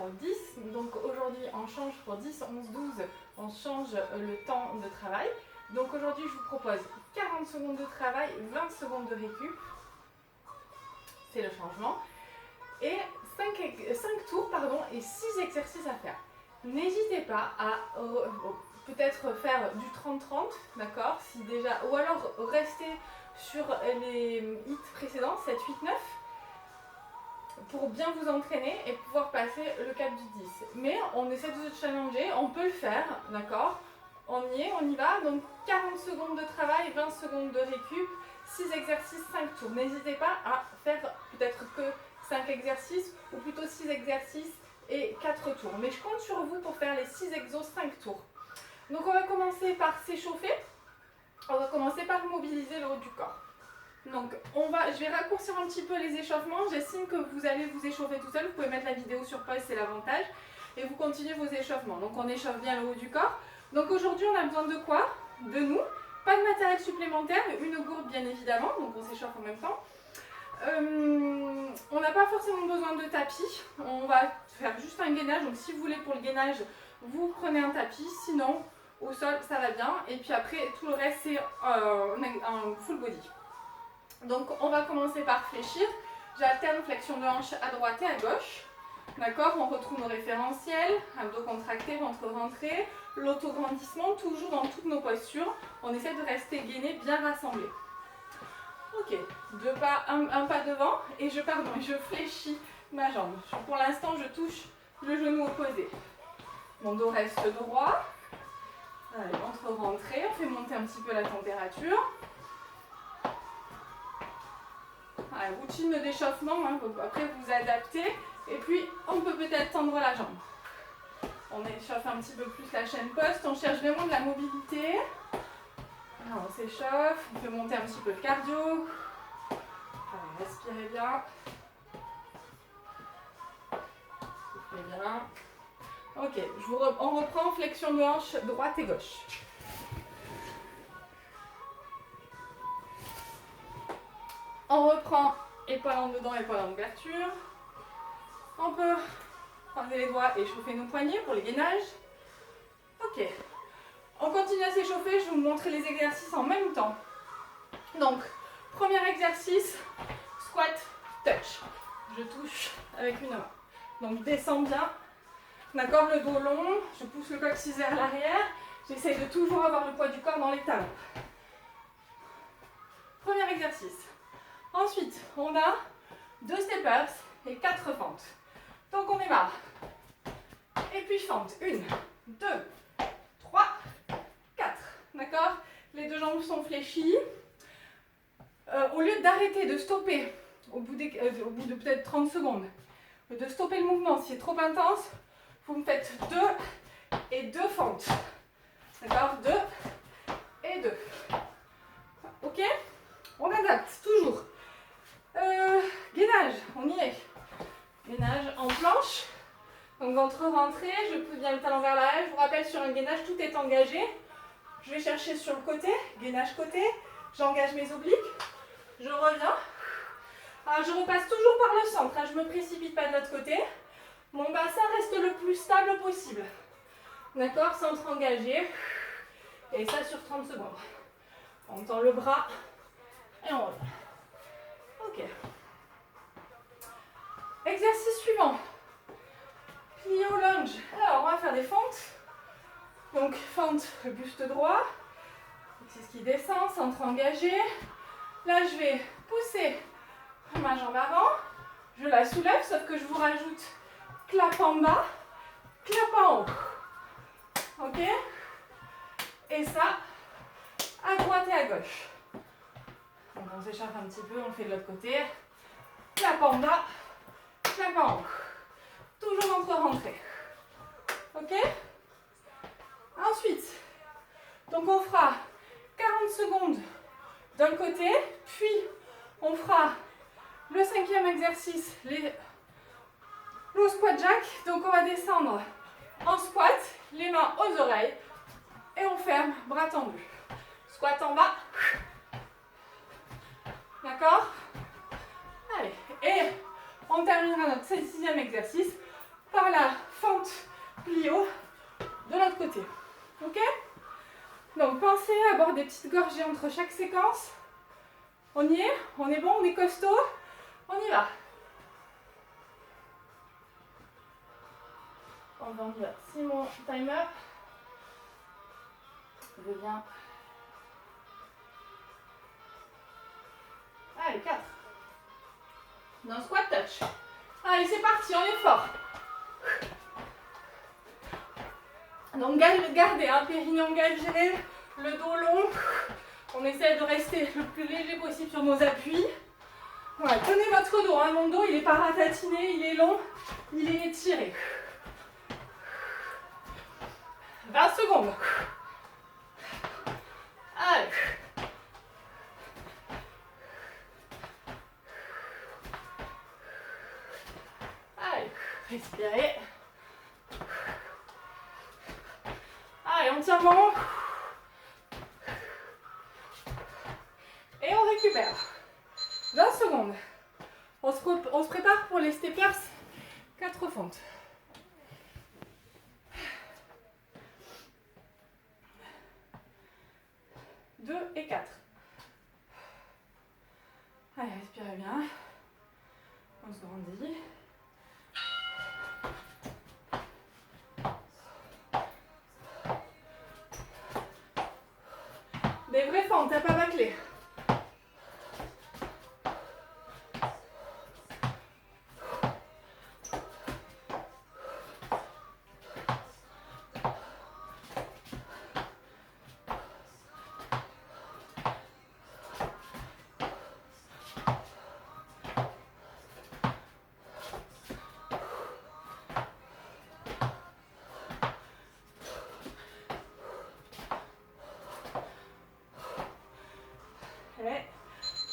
numéro 10. Donc aujourd'hui, on change pour 10, 11, 12, on change le temps de travail. Donc aujourd'hui, je vous propose 40 secondes de travail, 20 secondes de récup. C'est le changement. Et 5 tours et 6 exercices à faire. N'hésitez pas à peut-être faire du 30-30, d'accord, si déjà, ou alors rester sur les hits précédents, 7, 8, 9, pour bien vous entraîner et pouvoir passer le cap du 10. Mais on essaie de se challenger, on peut le faire, d'accord, on y va. Donc 40 secondes de travail, 20 secondes de récup, 6 exercices, 5 tours. N'hésitez pas à faire peut-être que 5 exercices ou plutôt 6 exercices et 4 tours. Mais je compte sur vous pour faire les 6 exos, 5 tours. Donc on va commencer par s'échauffer. On va commencer par mobiliser le haut du corps. Donc je vais raccourcir un petit peu les échauffements. J'estime que vous allez vous échauffer tout seul. Vous pouvez mettre la vidéo sur pause, c'est l'avantage. Et vous continuez vos échauffements. Donc on échauffe bien le haut du corps. Donc aujourd'hui on a besoin de quoi? De nous. Pas de matériel supplémentaire, une gourde bien évidemment. Donc on s'échauffe en même temps. On n'a pas forcément besoin de tapis. On va faire juste un gainage. Donc si vous voulez pour le gainage, vous prenez un tapis. Sinon, au sol, ça va bien. Et puis après, tout le reste, c'est un full body. Donc on va commencer par fléchir. J'alterne flexion de hanche à droite et à gauche. D'accord, on retrouve nos référentiels, abdos contractés, ventre rentré, l'autograndissement, toujours dans toutes nos postures. On essaie de rester gainé, bien rassemblé. Ok, deux pas, un pas devant et je fléchis ma jambe. Pour l'instant, je touche le genou opposé. Mon dos reste droit. Allez, ventre rentré, on fait monter un petit peu la température. Allez, routine d'échauffement, hein, après vous adaptez. Et puis, on peut peut-être tendre la jambe. On échauffe un petit peu plus la chaîne poste, on cherche vraiment de la mobilité. Alors, on s'échauffe, on fait monter un petit peu le cardio. Allez, respirez bien. Soufflez bien. Ok, on reprend flexion de hanche droite et gauche. On reprend épaule en dedans, épaule en ouverture. On peut croiser les doigts et chauffer nos poignets pour les gainages. Ok. On continue à s'échauffer, je vais vous montrer les exercices en même temps. Donc, premier exercice, squat, touch. Je touche avec une main. Donc, descends bien. D'accord, le dos long, je pousse le coccyx vers l'arrière. J'essaye de toujours avoir le poids du corps dans les talons. Premier exercice. Ensuite, on a 2 step-ups et 4 fentes. Donc, on démarre. Et puis fente. 1, 2, 3, 4. D'accord? Les deux jambes sont fléchies. Au lieu d'arrêter, de stopper, au bout de peut-être 30 secondes, de stopper le mouvement, si c'est trop intense, vous me faites 2 et 2 fentes. D'accord? 2 et 2. Ok? On adapte, toujours. Gainage, on y est. Gainage en planche. Donc ventre rentré, je pousse bien le talon vers l'arrière. Je vous rappelle, sur un gainage, tout est engagé. Je vais chercher sur le côté, gainage côté. J'engage mes obliques. Je reviens. Alors je repasse toujours par le centre, hein. Je ne me précipite pas de l'autre côté. Mon bassin reste le plus stable possible. D'accord? Centre engagé. Et ça sur 30 secondes. On tend le bras et on revient. Ok. Exercice suivant. Plie au lunge. Alors on va faire des fentes. Donc fente, le buste droit. C'est ce qui descend, centre engagé. Là je vais pousser ma jambe avant. Je la soulève, sauf que je vous rajoute clap en bas, clap en haut. Ok? Et ça, à droite et à gauche. Donc on s'échauffe un petit peu, on fait de l'autre côté. Clap en bas, clap en haut. Toujours ventre rentré. Ok? Ensuite, donc on fera 40 secondes d'un côté, puis on fera le 5e exercice, le squat jack. Donc on va descendre en squat, les mains aux oreilles, et on ferme, bras tendus. Squat en bas. D'accord? Allez, et on terminera notre 6e exercice par la fente plio de l'autre côté. Ok? Donc pensez à avoir des petites gorgées entre chaque séquence. On y est? On est bon? On est costaud? On y va. On y va. Si mon timer veut bien. Allez, 4. Dans squat touch. Allez, c'est parti, on est fort. Donc gardez un pérignon engagé, le dos long. On essaie de rester le plus léger possible sur nos appuis. Voilà, tenez votre dos, hein. Mon dos il est pas ratatiné, il est long, il est étiré. 20 secondes. Allez. Allez, respirez. Allez, on tient bon. Et on récupère. 20 secondes. On se prépare pour les steppers 4 fentes. 2 et 4. Allez, respirez bien. On se grandit. Des vraies fentes, t'as pas bâclé.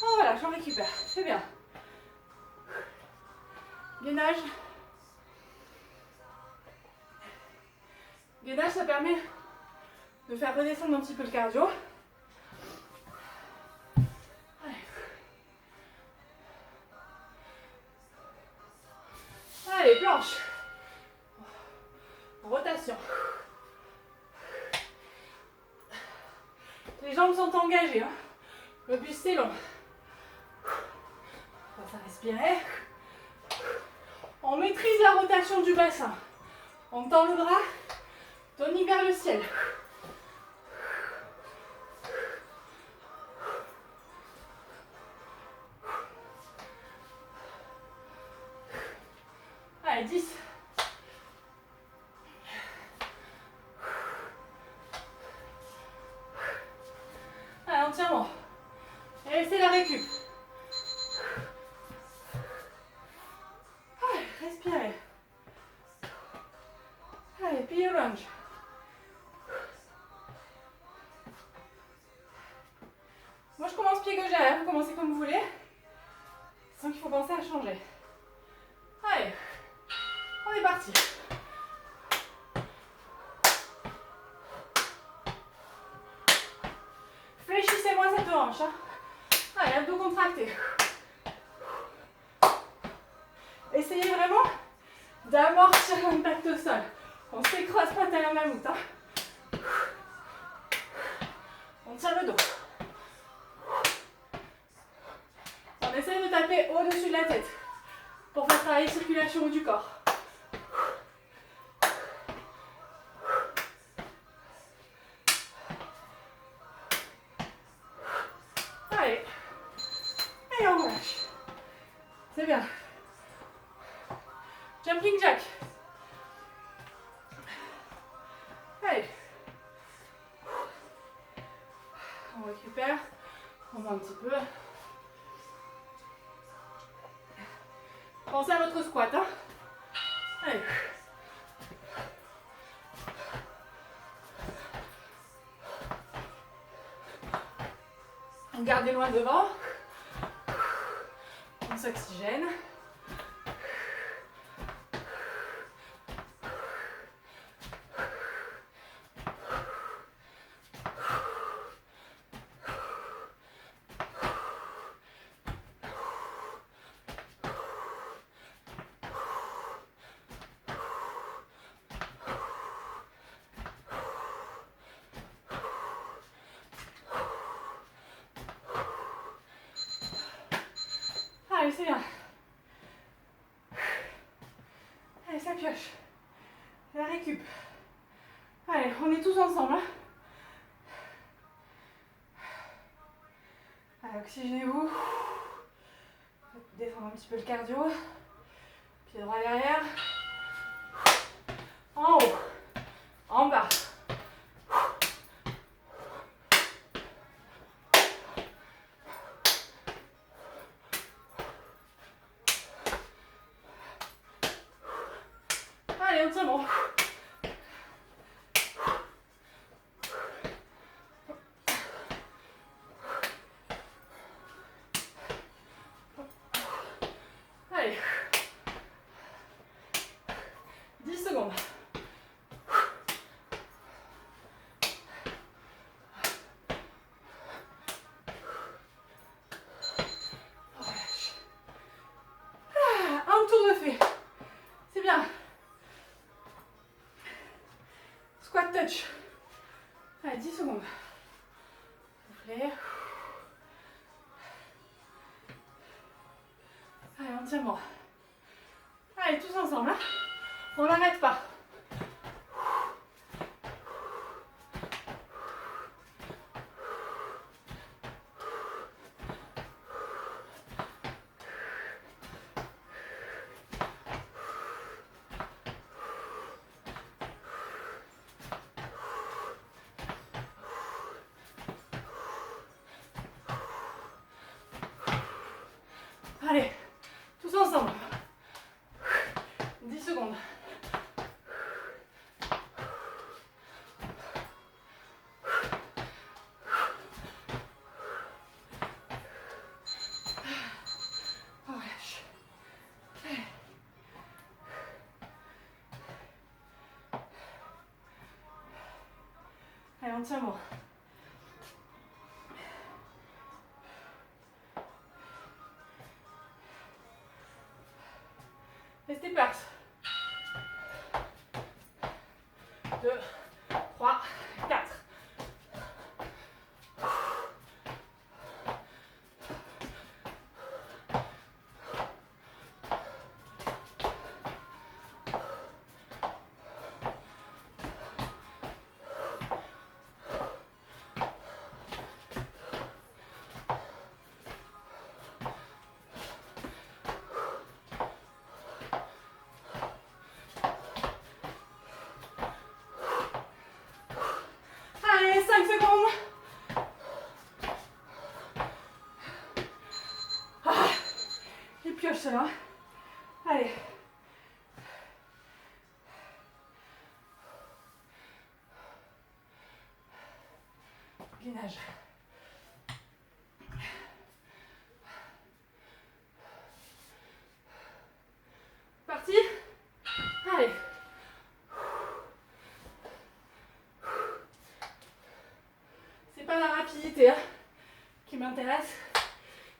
Oh voilà, j'en récupère, c'est bien. Gainage. Gainage, ça permet de faire redescendre un petit peu le cardio. Allez, planche. Rotation. Les jambes sont engagées. Hein. Le buste est long. On va respirer. On maîtrise la rotation du bassin. On tend le bras, tonique vers le ciel. Allez, 10. Allez, on tient bon. Et c'est la récup. Allez, respirez. Allez, plie lunge. Moi, je commence pied gauche derrière. Vous commencez comme vous voulez. Sans qu'il faut penser à changer. Allez, on est parti. Fléchissez-moi cette hanche. Hein. Allez, abdos contractés. Essayez vraiment d'amortir l'impact au sol. On ne s'écrase pas derrière la mammouth. Hein. On tient le dos. On essaie de taper au-dessus de la tête pour faire travailler la circulation du corps. Allez. Et on relâche. C'est bien. Jumping jack. Allez. On récupère. On va un petit peu. Pensez à votre squat. Hein. Allez. Gardez loin devant. On s'oxygène. c'est bien. Allez, ça pioche. La récup. Allez, on est tous ensemble. Hein. Allez, oxygénez-vous. Descendre un petit peu le cardio. Pied droit derrière. En haut. En bas. Allez, on tient bon. Allez. 10 secondes. Un tour de fait. C'est bien. Squat touch. Allez, 10 secondes. Soufflez. Allez, on tient bon. Allez, tous ensemble. Hein. On n'arrête pas. Allez, tous ensemble. 10 secondes. On relâche. Allez, on tient bon. Restez place. 2, 3, 4. Allez, 5 secondes. Ah, il pioche cela. Allez. Gainage. Parti. Allez. C'est pas la rapidité hein, qui m'intéresse,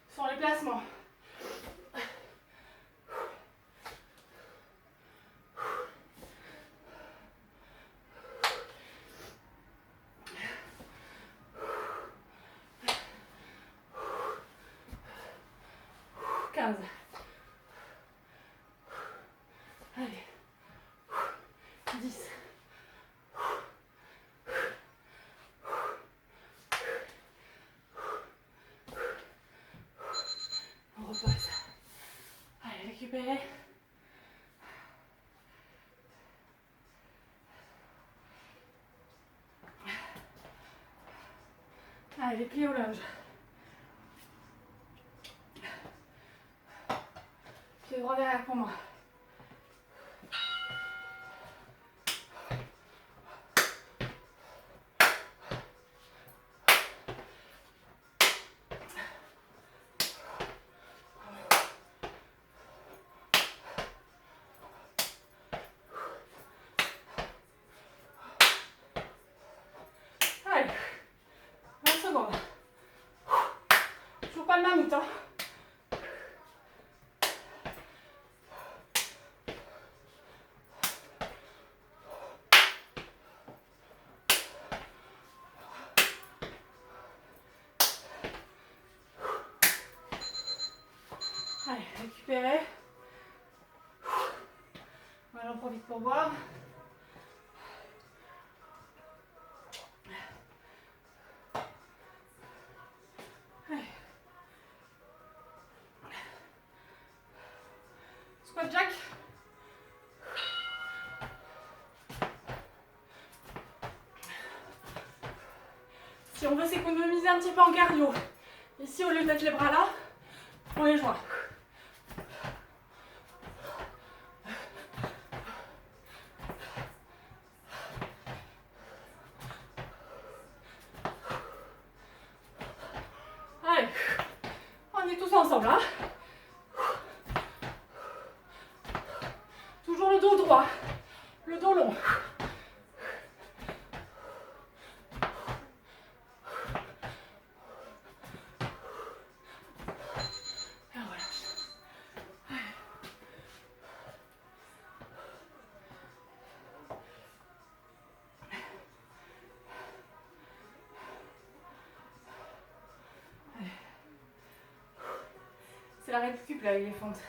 ce sont les placements. Allez. 10. On repose. Allez, récupérez. Allez, les pieds au lunge. Pied droit derrière pour moi. Allez, 20 secondes. Toujours pas le mammouth, hein. Allez. Allez, récupérez. Moi, j'en profite pour boire. Allez. Squat jack. Si on veut s'économiser un petit peu en cardio, ici au lieu de mettre les bras là, on les joint. Allez, on est tous ensemble là. Toujours le dos droit, le dos long. Et voilà. C'est la récup là avec les fentes.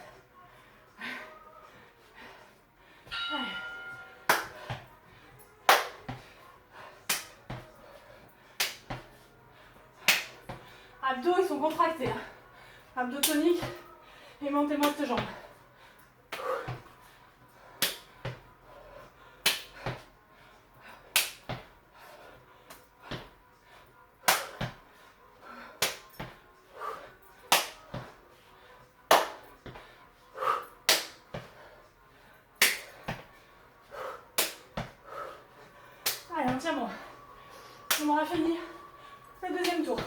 Abdos, ils sont contractés. Hein. Abdos toniques et montez-moi cette jambe. Allez, entièrement. On aura fini le deuxième tour.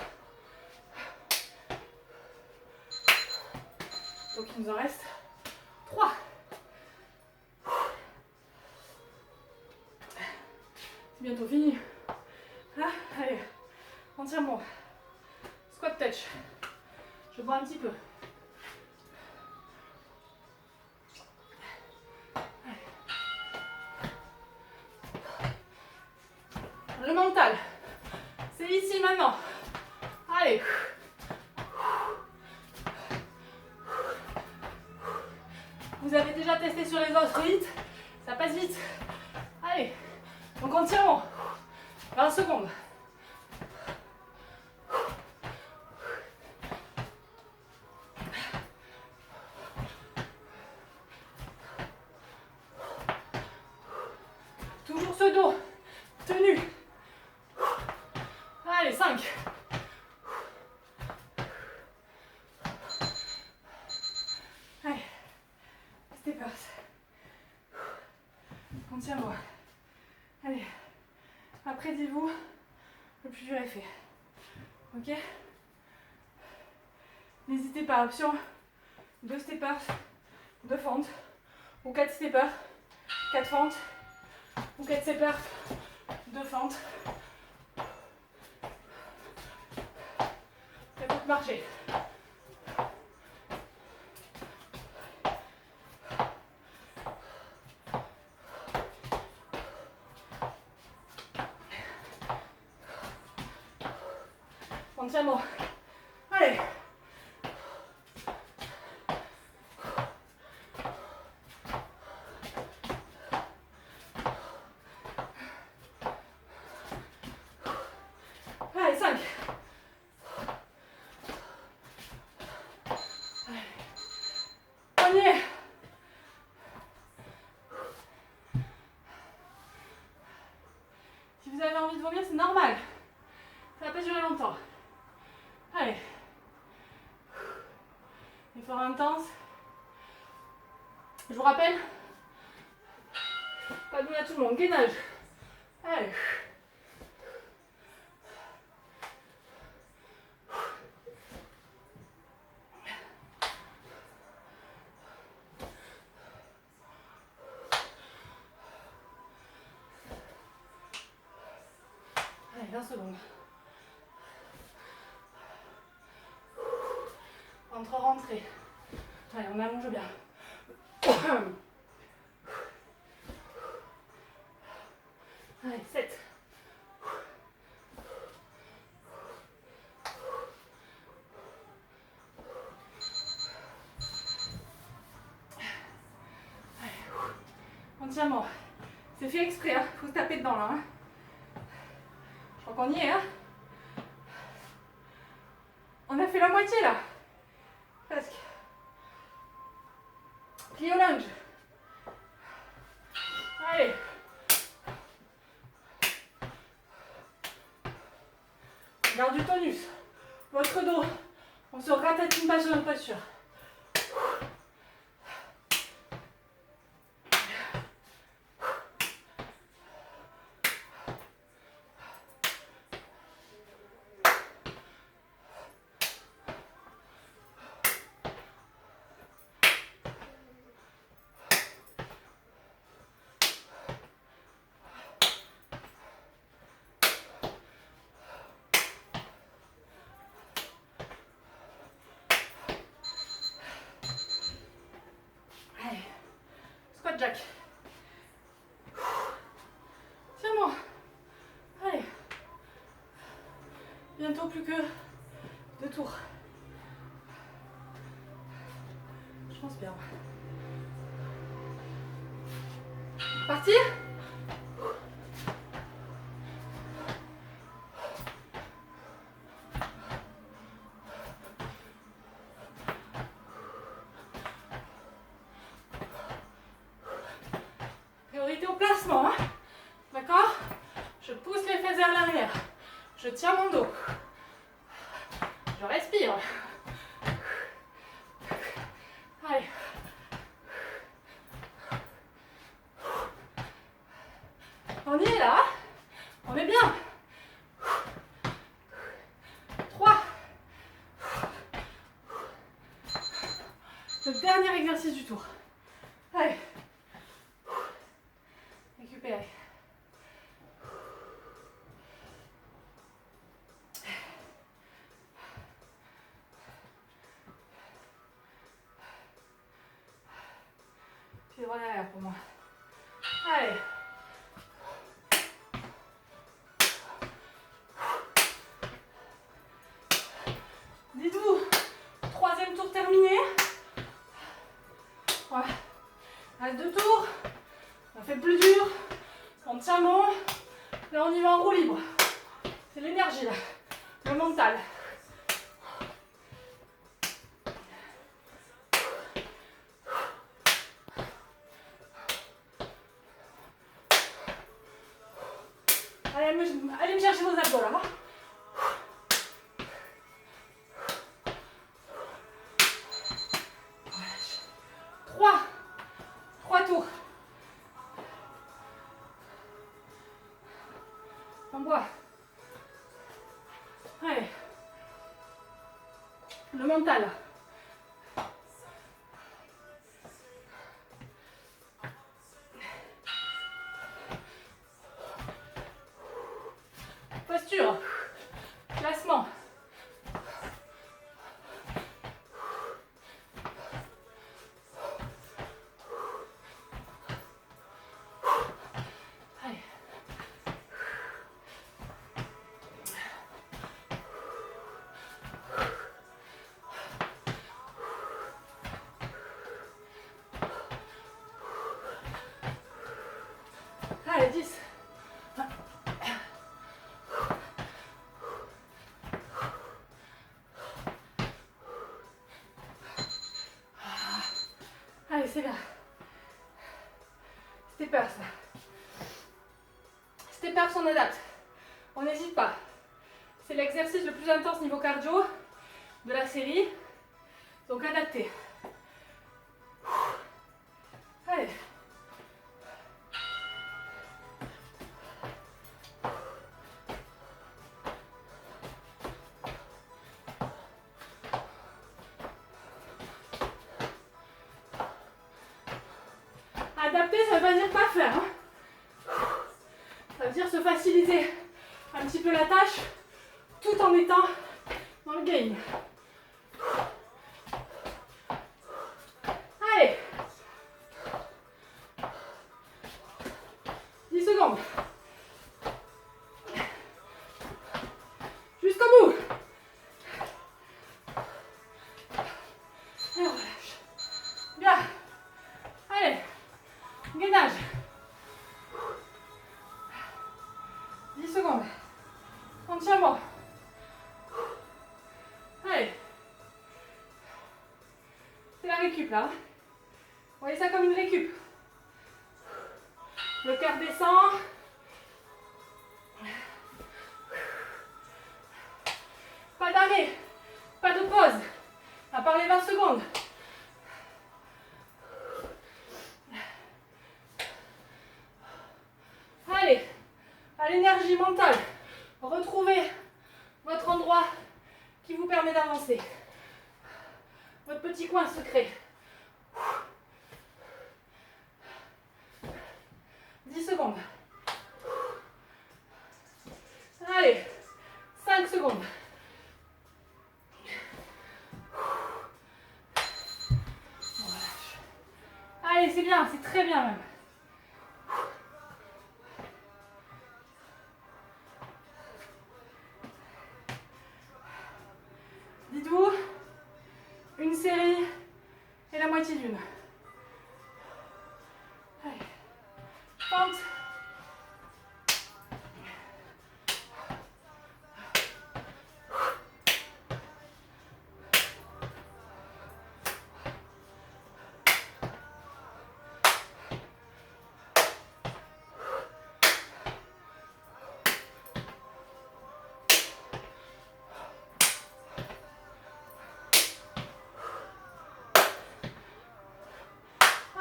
Donc il nous en reste 3. C'est bientôt fini. Ah, allez, entièrement. Squat touch. Je bois un petit peu. Le mental, c'est ici maintenant. Allez. Vous avez déjà testé sur les autres vite, ça passe vite. Allez, donc entièrement. 20 secondes. Toujours ce dos tenu. Allez, 5. Allez, steppers. Entièrement. Allez, après dites-vous, le plus dur est fait. Ok? N'hésitez pas, option 2 steppers, 2 fentes, ou 4 steppers, 4 fentes, ou 4 steppers, 2 fentes. Ça peut marcher. Entièrement. Allez. Allez, 5. Poignet. Si vous avez envie de vomir, c'est normal. Ça va pas durer longtemps. Allez. Effort intense. Je vous rappelle, pas donner à tout le monde. Gainage. Allez. Allez, 20 secondes. Entre rentrées. Allez, on allonge bien. Allez, 7. entièrement. C'est fait exprès, hein. Faut se taper dedans là. Hein. Je crois qu'on y est. Hein. On a fait la moitié là. Presque. Plie au lunge. Allez. Garde du tonus. Votre dos. On se ratatine pas sur notre posture. Squat jack. Tiens-moi. Allez. Bientôt plus que 2 tours. Je pense bien. Parti. Priorité au placement, hein. D'accord? Je pousse les fesses vers l'arrière. Je tiens mon dos. Je respire. Allez. On y est là. On est bien. 3. Le dernier exercice du tour. Allez. Récupérez. Pied droit derrière pour moi. Allez. Dites-vous, 3e tour terminé. Voilà. Reste 2 tours. On fait plus dur. On tient bon. Là, on y va en roue libre. C'est l'énergie là. Le mental. Allez me chercher vos abdos là. 3 tours. On boit. Allez. Le mental. Posture. Placement. Allez. Allez, 10. Allez, c'est bien. Steppers. Steppers, on adapte. On n'hésite pas. C'est l'exercice le plus intense niveau cardio de la série. Donc adaptez. Allez. Adapter, ça ne veut pas dire pas faire. Hein. Ça veut dire se faciliter un petit peu la tâche tout en étant dans le game. Allez. 10 secondes. Jusqu'au bout. Et on relâche. Bien. Allez. Gainage. récup là. Voyez ça comme une récup. Le cœur descend. Pas d'arrêt, pas de pause, à part les 20 secondes. Allez, à l'énergie mentale, retrouvez votre endroit qui vous permet d'avancer. Votre petit coin secret. 10 secondes. Allez, 5 secondes. Allez, c'est bien, c'est très bien même. Dites-vous, une série et la moitié d'une. Allez, pente.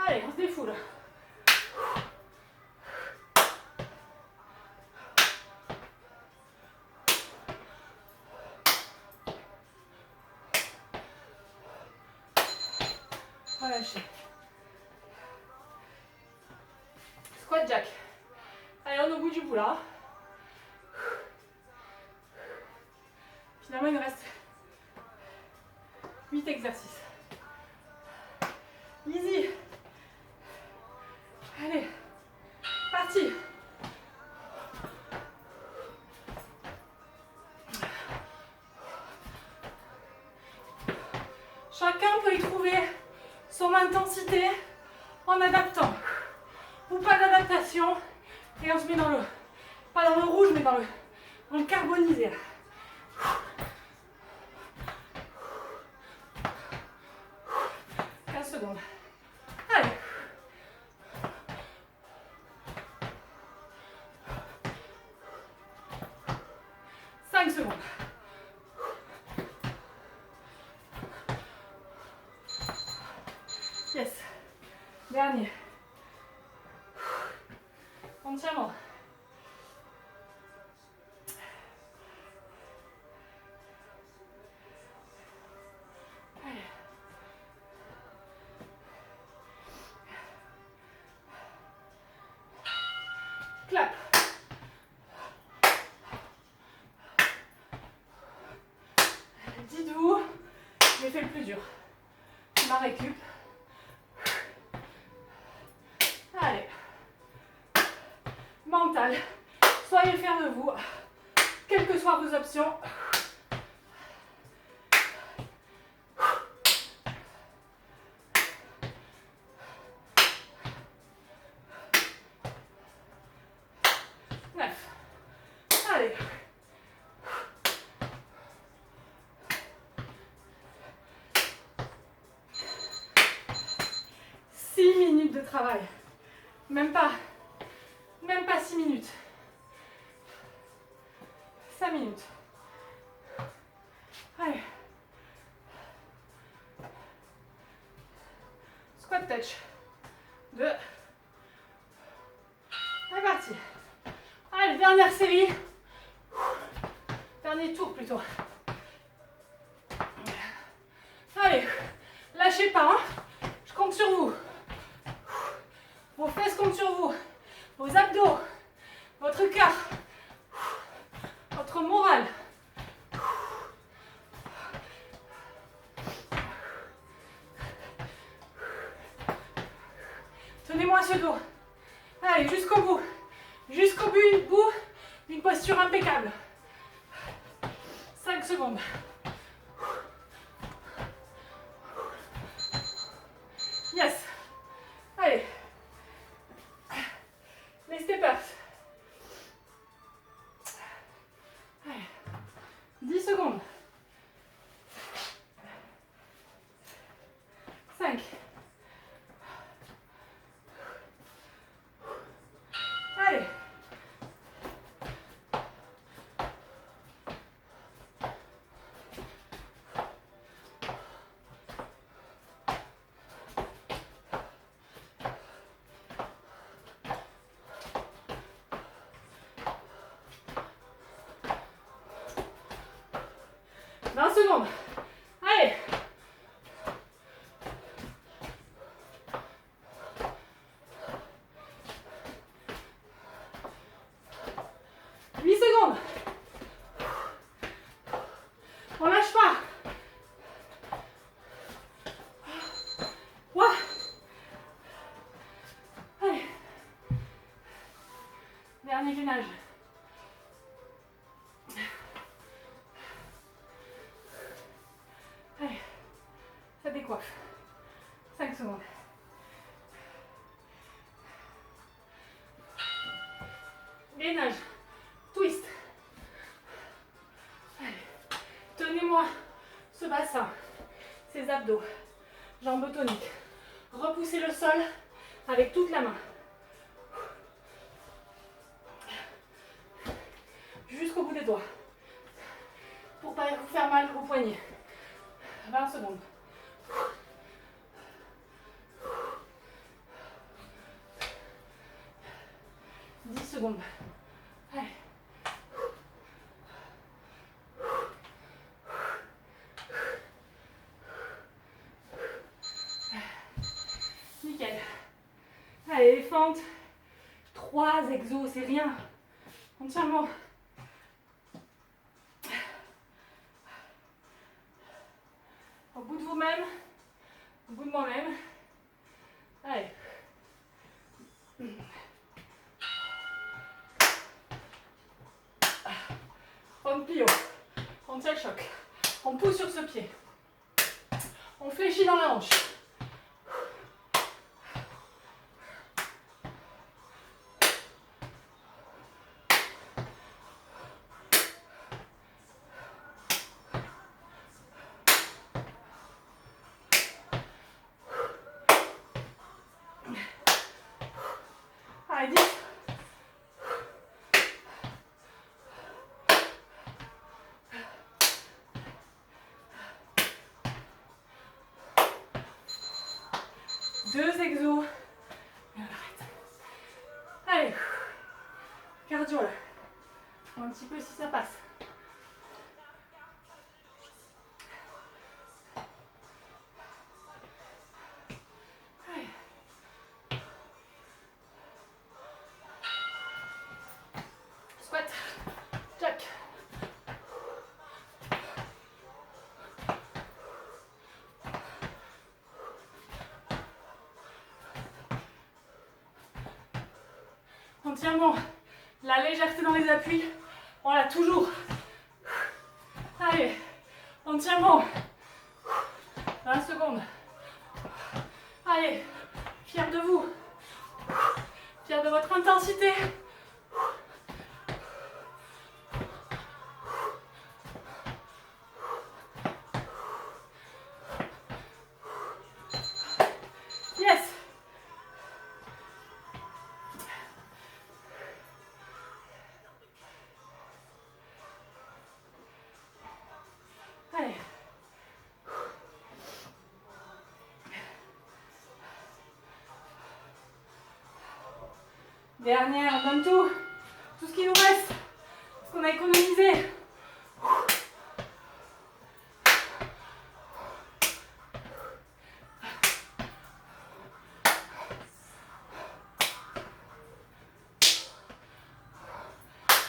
Allez, on se défoule. Relâchez. Squat jack. Allez, on est au bout du bout là. Finalement, il nous reste 8 exercices. Easy. Allez, parti. Chacun peut y trouver son intensité en adaptant. Ou pas d'adaptation. Et on se met dans le, pas dans le rouge, mais dans le carbonisé. 15 secondes. Allez. Secondes. Yes. Dernier. Entièrement. Allez. Clap. Dites-vous, j'ai fait le plus dur. Ma récup. Allez. Mental. Soyez fiers de vous. Quelles que soient vos options. Allez. 6 minutes de travail. Même pas 6 minutes. 5 minutes. Allez. Squat touch. 2. C'est parti. Allez, dernière série. Dernier tour plutôt. Allez, lâchez pas, hein. Je compte sur vous. Vos fesses comptent sur vous. Vos abdos, votre cœur, votre morale. Tenez-moi ce dos. Allez, jusqu'au bout. Jusqu'au bout, une posture impeccable. 5 secondes. Yes. Allez. Les steppers. Allez. 10 secondes. 5. Dernier gainage. Allez, ça décoiffe. 5 secondes. Gainage. Twist. Allez. Tenez-moi ce bassin, ces abdos, jambes toniques. Repoussez le sol avec toute la main. Jusqu'au bout des doigts. Pour pas vous faire mal au poignet. 20 secondes. Secondes. Allez. Nickel. Allez, les fentes. 3 exos, c'est rien. Entièrement. Au bout de vous-même. Au bout de moi-même. Allez. On plie, on tient le choc. On pousse sur ce pied. On fléchit dans la hanche. Allez, 10. Deux exos. Et on arrête. Allez. Cardio là. Un petit peu si ça passe. Allez. Squat. Jack. Entièrement. La légèreté dans les appuis. On l'a toujours. Allez. Entièrement. 20 secondes. Allez. Fier de vous. Fier de votre intensité. Yes. Allez. Dernière, on donne tout. Tout ce qui nous reste. Ce qu'on a économisé.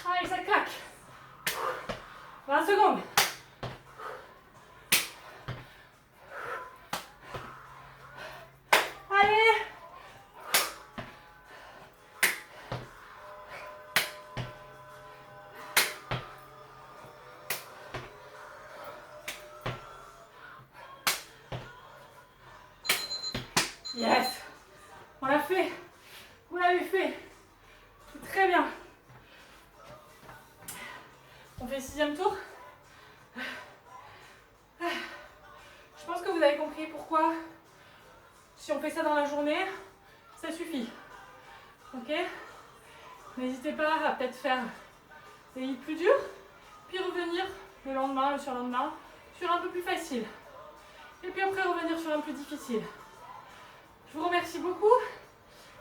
Allez, ça claque. 20 secondes. Allez. Yes. On l'a fait. Vous l'avez fait. C'est très bien. On fait le 6e tour. Je pense que vous avez compris pourquoi, si on fait ça dans la journée, ça suffit. Ok? N'hésitez pas à peut-être faire des hits plus durs, puis revenir le lendemain, le surlendemain, sur un peu plus facile. Et puis après revenir sur un plus difficile. Je vous remercie beaucoup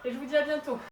et je vous dis à bientôt.